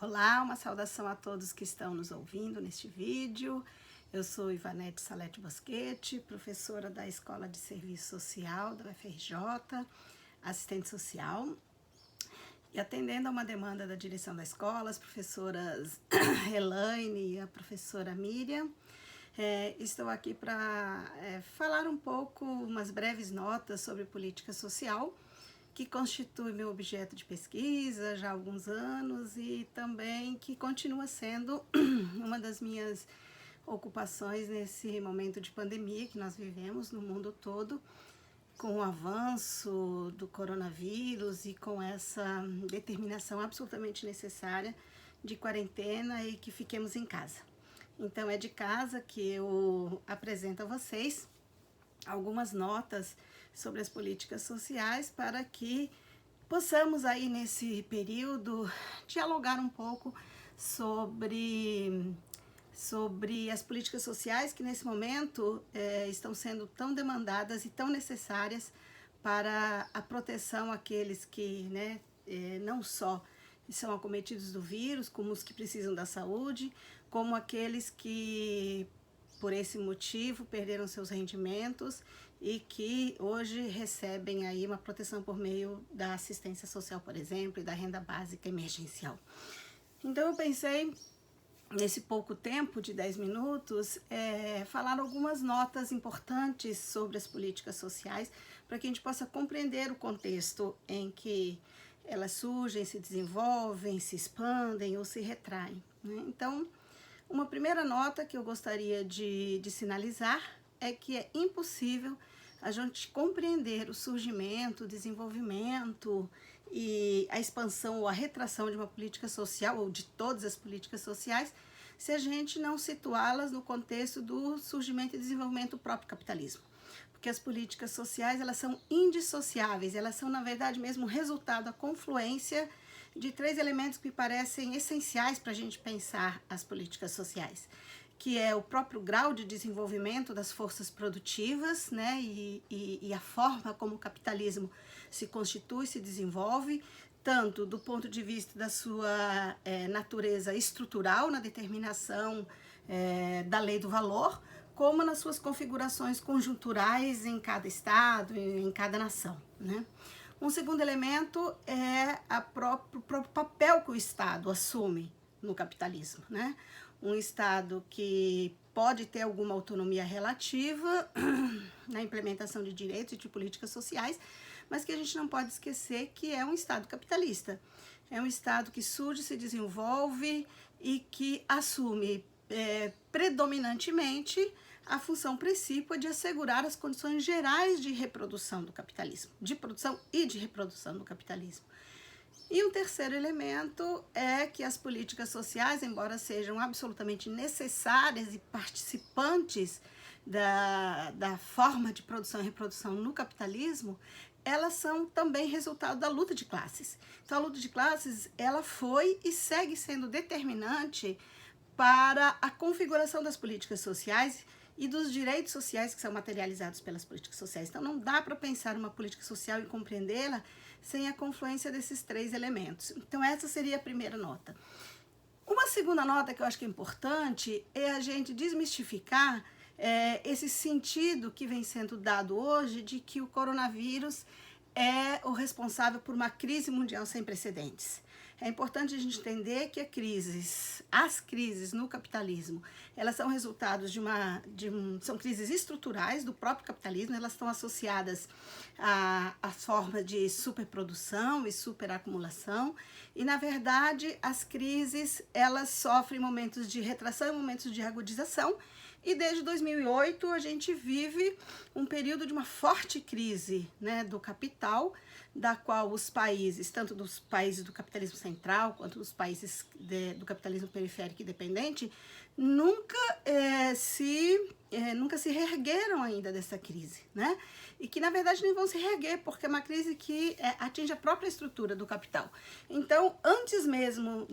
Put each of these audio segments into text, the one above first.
Olá, uma saudação a todos que estão nos ouvindo neste vídeo. Eu sou Ivanete Salete Boschetti, professora da Escola de Serviço Social da UFRJ, assistente social. E atendendo a uma demanda da direção da escola, as professoras Elaine e a professora Miriam, estou aqui para falar um pouco, umas breves notas sobre política social, que constitui meu objeto de pesquisa já há alguns anos e também que continua sendo uma das minhas ocupações nesse momento de pandemia que nós vivemos no mundo todo, com o avanço do coronavírus e com essa determinação absolutamente necessária de quarentena e que fiquemos em casa. Então é de casa que eu apresento a vocês algumas notas sobre as políticas sociais para que possamos aí nesse período dialogar um pouco sobre as políticas sociais que nesse momento estão sendo tão demandadas e tão necessárias para a proteção àqueles que não só são acometidos do vírus, como os que precisam da saúde, como aqueles que por esse motivo perderam seus rendimentos e que hoje recebem aí uma proteção por meio da assistência social, por exemplo, e da renda básica emergencial. Então eu pensei, nesse pouco tempo de 10 minutos, falar algumas notas importantes sobre as políticas sociais para que a gente possa compreender o contexto em que elas surgem, se desenvolvem, se expandem ou se retraem, né? Então, uma primeira nota que eu gostaria de sinalizar é que é impossível a gente compreender o surgimento, o desenvolvimento e a expansão ou a retração de uma política social ou de todas as políticas sociais se a gente não situá-las no contexto do surgimento e desenvolvimento do próprio capitalismo. Porque as políticas sociais, elas são indissociáveis, elas são, na verdade, mesmo resultado, a confluência de três elementos que me parecem essenciais para a gente pensar as políticas sociais, que é o próprio grau de desenvolvimento das forças produtivas, né, e a forma como o capitalismo se constitui, se desenvolve, tanto do ponto de vista da sua natureza estrutural, na determinação da lei do valor, como nas suas configurações conjunturais em cada estado, em cada nação, né? Um segundo elemento é o próprio papel que o Estado assume no capitalismo, né? Um Estado que pode ter alguma autonomia relativa na implementação de direitos e de políticas sociais, mas que a gente não pode esquecer que é um Estado capitalista. É um Estado que surge, se desenvolve e que assume predominantemente a função principal de assegurar as condições gerais de reprodução do capitalismo, de produção e de reprodução do capitalismo. E um terceiro elemento é que as políticas sociais, embora sejam absolutamente necessárias e participantes da forma de produção e reprodução no capitalismo, elas são também resultado da luta de classes. Então a luta de classes, ela foi e segue sendo determinante para a configuração das políticas sociais e dos direitos sociais que são materializados pelas políticas sociais. Então não dá para pensar uma política social e compreendê-la sem a confluência desses três elementos. Então essa seria a primeira nota. Uma segunda nota que eu acho que é importante é a gente desmistificar esse sentido que vem sendo dado hoje de que o coronavírus é o responsável por uma crise mundial sem precedentes. É importante a gente entender que as crises no capitalismo, elas são resultados são crises estruturais do próprio capitalismo, elas estão associadas à forma de superprodução e superacumulação, e na verdade as crises, elas sofrem momentos de retração e momentos de agudização, e desde 2008 a gente vive um período de uma forte crise, né, do capital, da qual os países, tanto dos países do capitalismo central quanto dos países do capitalismo periférico e dependente, nunca se reergueram ainda dessa crise, né? E que na verdade nem vão se reerguer, porque é uma crise que atinge a própria estrutura do capital. Então, antes mesmo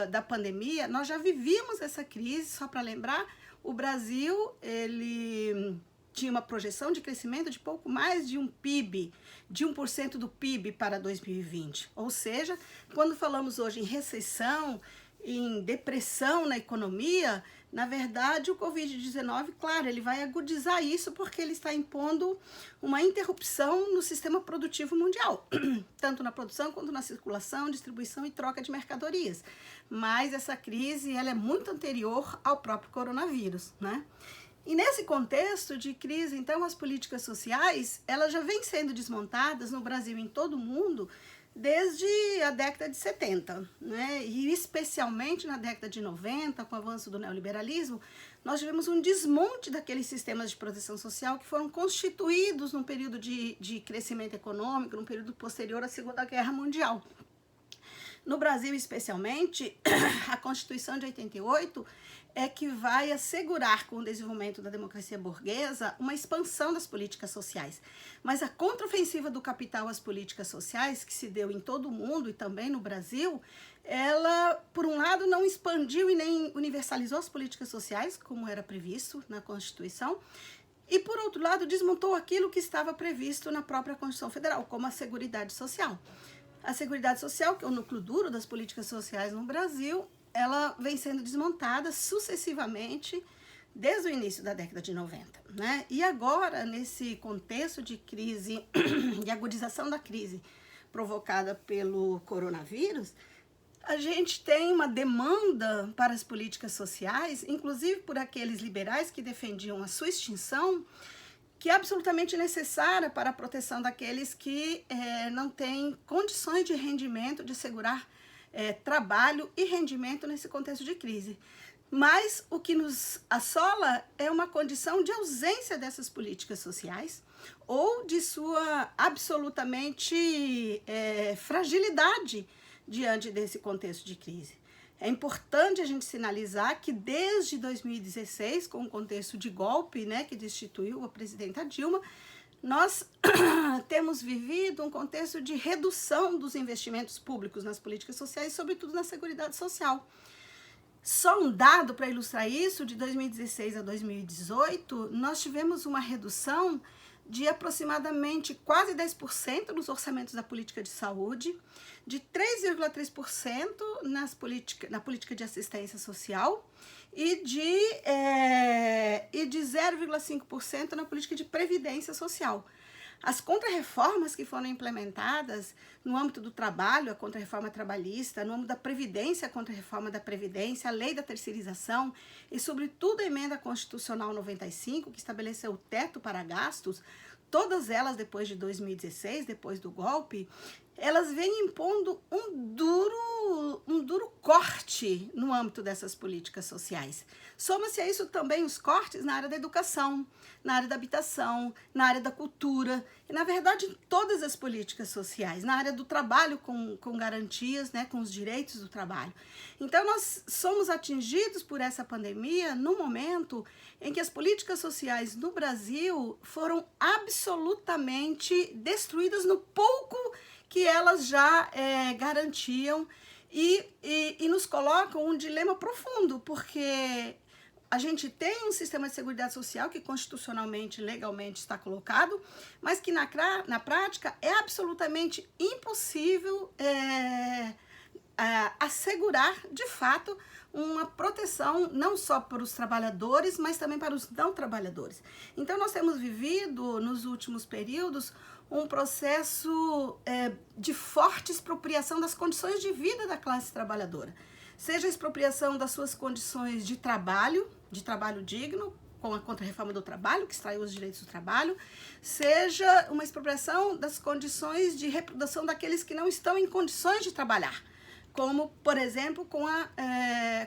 da pandemia, nós já vivíamos essa crise. Só para lembrar, o Brasil, ele tinha uma projeção de crescimento de pouco mais de um PIB, de 1% do PIB para 2020. Ou seja, quando falamos hoje em recessão, em depressão na economia, na verdade o Covid-19, claro, ele vai agudizar isso porque ele está impondo uma interrupção no sistema produtivo mundial, tanto na produção quanto na circulação, distribuição e troca de mercadorias. Mas essa crise ela é muito anterior ao próprio coronavírus, né? E nesse contexto de crise, então, as políticas sociais, elas já vêm sendo desmontadas no Brasil e em todo o mundo desde a década de 70, né? E especialmente na década de 90, com o avanço do neoliberalismo, nós tivemos um desmonte daqueles sistemas de proteção social que foram constituídos num período de crescimento econômico, num período posterior à Segunda Guerra Mundial. No Brasil, especialmente, a Constituição de 88 é que vai assegurar, com o desenvolvimento da democracia burguesa, uma expansão das políticas sociais. Mas a contraofensiva do capital às políticas sociais, que se deu em todo o mundo e também no Brasil, ela, por um lado, não expandiu e nem universalizou as políticas sociais, como era previsto na Constituição, e, por outro lado, desmontou aquilo que estava previsto na própria Constituição Federal, como a Seguridade Social. A Seguridade Social, que é o núcleo duro das políticas sociais no Brasil, ela vem sendo desmontada sucessivamente desde o início da década de 90, né? E agora, nesse contexto de crise e agudização da crise provocada pelo coronavírus, a gente tem uma demanda para as políticas sociais, inclusive por aqueles liberais que defendiam a sua extinção, que é absolutamente necessária para a proteção daqueles que não têm condições de rendimento, de assegurar trabalho e rendimento nesse contexto de crise. Mas o que nos assola é uma condição de ausência dessas políticas sociais ou de sua absolutamente fragilidade diante desse contexto de crise. É importante a gente sinalizar que desde 2016, com o contexto de golpe, né, que destituiu a presidenta Dilma, nós temos vivido um contexto de redução dos investimentos públicos nas políticas sociais, sobretudo na Seguridade Social. Só um dado para ilustrar isso, de 2016 a 2018, nós tivemos uma redução de aproximadamente quase 10% nos orçamentos da política de saúde, de 3,3% na política de assistência social e de 0,5% na política de previdência social. As contrarreformas que foram implementadas no âmbito do trabalho, a contrarreforma trabalhista, no âmbito da previdência, a contrarreforma da previdência, a lei da terceirização e, sobretudo, a emenda constitucional 95, que estabeleceu o teto para gastos, todas elas depois de 2016, depois do golpe, elas vêm impondo um duro corte no âmbito dessas políticas sociais. Soma-se a isso também os cortes na área da educação, na área da habitação, na área da cultura e, na verdade, em todas as políticas sociais, na área do trabalho com garantias, né, com os direitos do trabalho. Então, nós somos atingidos por essa pandemia no momento em que as políticas sociais no Brasil foram absolutamente destruídas no pouco que elas já garantiam e nos colocam um dilema profundo, porque a gente tem um sistema de seguridade social que constitucionalmente, legalmente está colocado, mas que na prática é absolutamente impossível assegurar, de fato, uma proteção não só para os trabalhadores, mas também para os não trabalhadores. Então, nós temos vivido, nos últimos períodos, um processo de forte expropriação das condições de vida da classe trabalhadora. Seja a expropriação das suas condições de trabalho digno, com a Contra-Reforma do Trabalho, que extraiu os direitos do trabalho, seja uma expropriação das condições de reprodução daqueles que não estão em condições de trabalhar, como, por exemplo, com a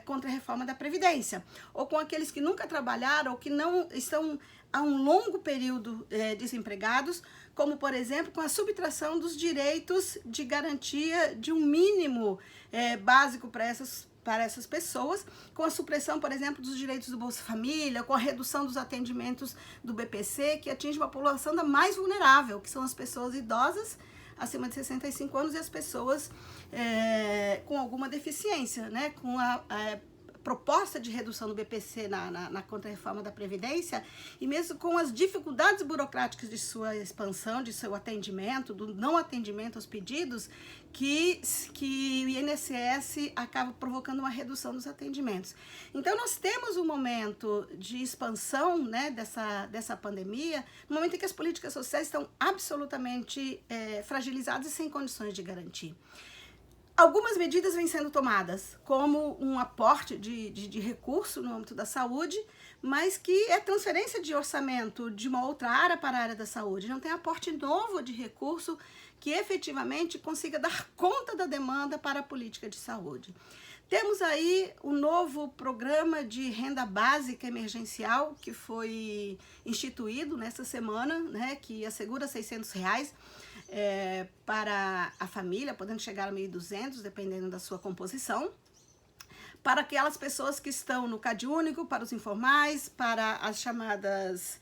Contra-Reforma da Previdência, ou com aqueles que nunca trabalharam ou que não estão há um longo período desempregados, como, por exemplo, com a subtração dos direitos de garantia de um mínimo básico para essas pessoas, com a supressão, por exemplo, dos direitos do Bolsa Família, com a redução dos atendimentos do BPC, que atinge uma população da mais vulnerável, que são as pessoas idosas, acima de 65 anos, e as pessoas com alguma deficiência, né? Com a proposta de redução do BPC na contra-reforma da Previdência, e mesmo com as dificuldades burocráticas de sua expansão, de seu atendimento, do não atendimento aos pedidos, que o INSS acaba provocando uma redução dos atendimentos. Então, nós temos um momento de expansão, né, dessa pandemia, no momento em que as políticas sociais estão absolutamente fragilizadas e sem condições de garantir. Algumas medidas vêm sendo tomadas, como um aporte de recurso no âmbito da saúde, mas que é transferência de orçamento de uma outra área para a área da saúde. Não tem aporte novo de recurso que efetivamente consiga dar conta da demanda para a política de saúde. Temos aí o novo programa de renda básica emergencial que foi instituído nessa semana, né, que assegura R$600 para a família, podendo chegar a 1.200, dependendo da sua composição, para aquelas pessoas que estão no CadÚnico, para os informais, para as chamadas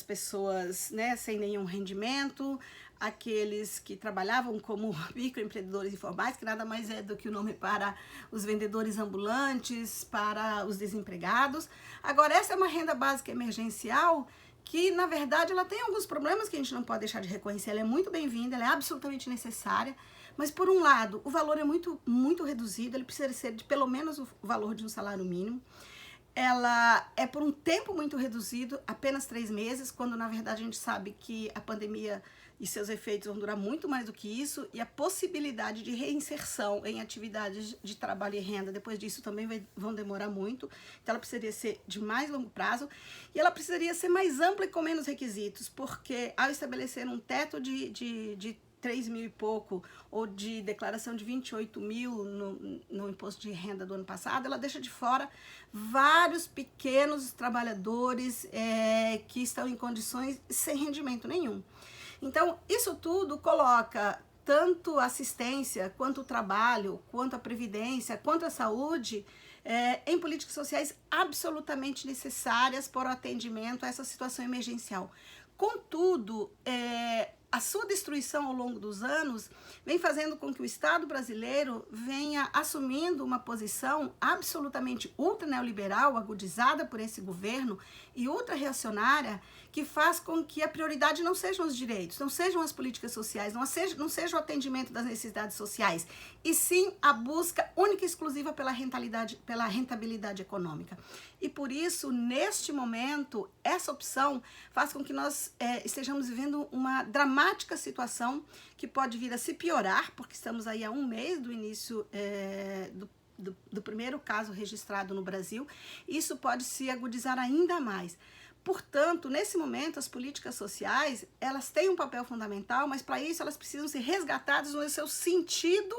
pessoas, né, sem nenhum rendimento, aqueles que trabalhavam como microempreendedores informais, que nada mais é do que o nome para os vendedores ambulantes, para os desempregados. Agora, essa é uma renda básica emergencial que, na verdade, ela tem alguns problemas que a gente não pode deixar de reconhecer. Ela é muito bem-vinda, ela é absolutamente necessária, mas, por um lado, o valor é muito reduzido, ele precisa ser de pelo menos o valor de um salário mínimo. Ela é por um tempo muito reduzido, apenas 3 meses, quando, na verdade, a gente sabe que a pandemia e seus efeitos vão durar muito mais do que isso, e a possibilidade de reinserção em atividades de trabalho e renda depois disso também vão demorar muito. Então ela precisaria ser de mais longo prazo, e ela precisaria ser mais ampla e com menos requisitos, porque ao estabelecer um teto de 3 mil e pouco, ou de declaração de 28 mil no imposto de renda do ano passado, ela deixa de fora vários pequenos trabalhadores que estão em condições sem rendimento nenhum. Então, isso tudo coloca tanto a assistência, quanto o trabalho, quanto a previdência, quanto a saúde, em políticas sociais absolutamente necessárias para o atendimento a essa situação emergencial. Contudo, a sua destruição ao longo dos anos vem fazendo com que o Estado brasileiro venha assumindo uma posição absolutamente ultra-neoliberal, agudizada por esse governo, e ultra-reacionária, que faz com que a prioridade não sejam os direitos, não sejam as políticas sociais, não seja o atendimento das necessidades sociais, e sim a busca única e exclusiva pela rentabilidade econômica. E por isso, neste momento, essa opção faz com que nós estejamos vivendo uma dramática situação que pode vir a se piorar, porque estamos aí há um mês do início do primeiro caso registrado no Brasil. Isso pode se agudizar ainda mais. Portanto, nesse momento, as políticas sociais, elas têm um papel fundamental, mas para isso elas precisam ser resgatadas no seu sentido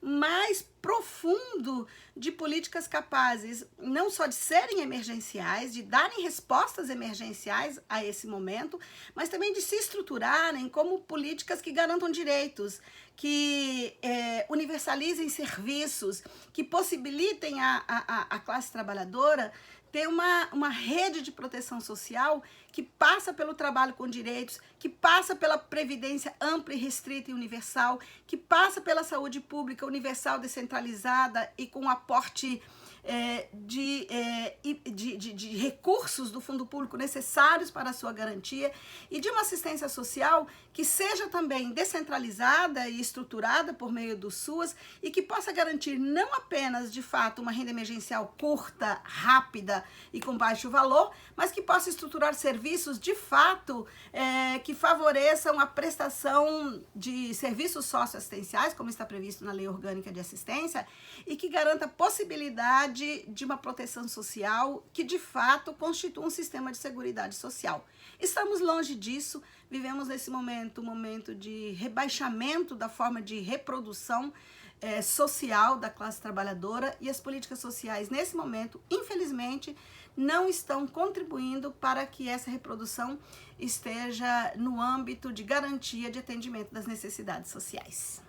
mais profundo de políticas capazes não só de serem emergenciais, de darem respostas emergenciais a esse momento, mas também de se estruturarem como políticas que garantam direitos, que universalizem serviços, que possibilitem a classe trabalhadora ter uma rede de proteção social que passa pelo trabalho com direitos, que passa pela previdência ampla e restrita e universal, que passa pela saúde pública universal, descentralizada e com aporte de recursos do fundo público necessários para a sua garantia, e de uma assistência social que seja também descentralizada e estruturada por meio do SUAS e que possa garantir não apenas, de fato, uma renda emergencial curta, rápida e com baixo valor, mas que possa estruturar serviços, de fato, que favoreçam a prestação de serviços socioassistenciais, como está previsto na Lei Orgânica de Assistência, e que garanta a possibilidade de uma proteção social que, de fato, constitua um sistema de seguridade social. Estamos longe disso, vivemos nesse momento um momento de rebaixamento da forma de reprodução social da classe trabalhadora, e as políticas sociais, nesse momento, infelizmente, não estão contribuindo para que essa reprodução esteja no âmbito de garantia de atendimento das necessidades sociais.